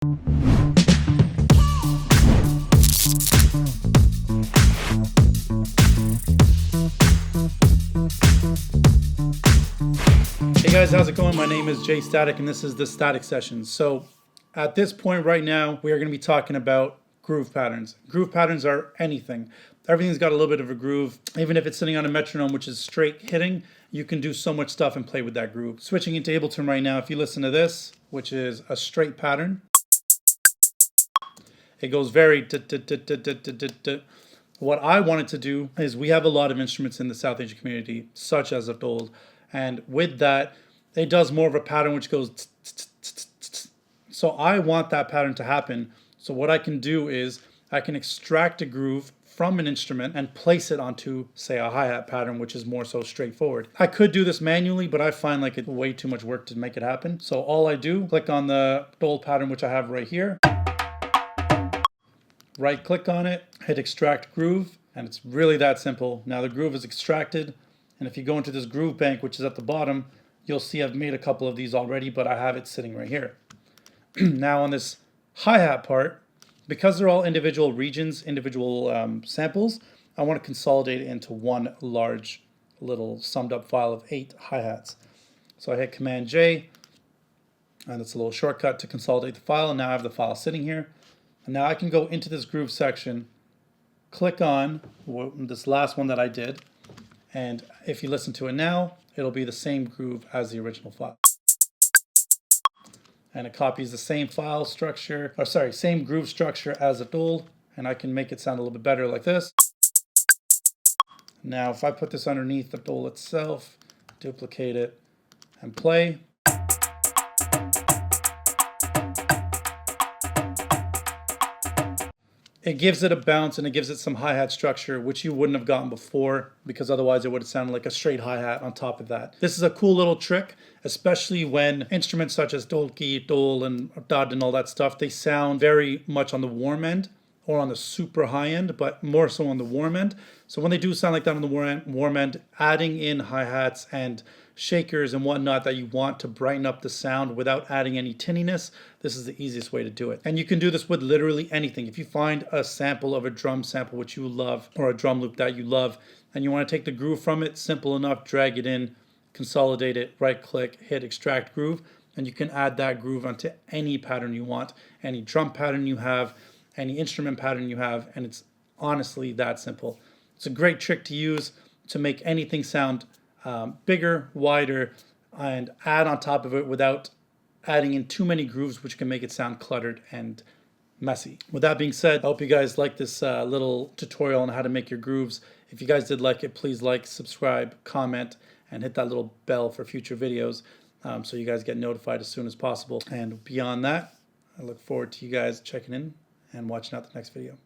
Hey guys, how's it going? My name is J-Statik and this is the Static Session. So at this point right now, we are going to be talking about groove patterns. Groove patterns are anything. Everything's got a little bit of a groove. Even if it's sitting on a metronome, which is straight hitting, you can do so much stuff and play with that groove. Switching into Ableton right now, if you listen to this, which is a straight pattern, it goes very... What I wanted to do is we have a lot of instruments in the South Asian community, such as a dhol, and with that, it does more of a pattern which goes... So I want that pattern to happen. So what I can do is I can extract a groove from an instrument and place it onto, say, a hi-hat pattern, which is more so straightforward. I could do this manually, but I find like it's way too much work to make it happen. So all I do, click on the dhol pattern, which I have right here. Right click on it, hit extract groove, and it's really that simple. Now the groove is extracted, and if you go into this groove bank, which is at the bottom, you'll see I've made a couple of these already, but I have it sitting right here. Now on this hi-hat part, because they're all individual regions, individual samples, I want to consolidate it into one large little summed up file of 8 hi-hats. So I hit Command J, and it's a little shortcut to consolidate the file, and now I have the file sitting here. And now I can go into this groove section, click on this last one that I did, and if you listen to it now, it'll be the same groove as the original file. And it copies the same file structure, or sorry, same groove structure as a dhol, and I can make it sound a little bit better like this. Now if I put this underneath the dhol itself, duplicate it, and play, it gives it a bounce and it gives it some hi-hat structure, which you wouldn't have gotten before, because otherwise it would have sounded like a straight hi-hat on top of that. This is a cool little trick, especially when instruments such as dholki, dhol, and dad and all that stuff, they sound very much on the warm end or on the super high end, but more so on the warm end. So when they do sound like that on the warm end, adding in hi-hats and shakers and whatnot that you want to brighten up the sound without adding any tinniness, this is the easiest way to do it. And you can do this with literally anything. If you find a sample of a drum sample which you love, or a drum loop that you love, and you want to take the groove from it, simple enough, drag it in, consolidate it, right click, hit extract groove, and you can add that groove onto any pattern you want, any drum pattern you have, any instrument pattern you have, and it's honestly that simple. It's a great trick to use to make anything sound bigger, wider, and add on top of it without adding in too many grooves, which can make it sound cluttered and messy. With that being said, I hope you guys like this little tutorial on how to make your grooves. If you guys did like it, please like, subscribe, comment, and hit that little bell for future videos so you guys get notified as soon as possible. And beyond that, I look forward to you guys checking in and watching out the next video.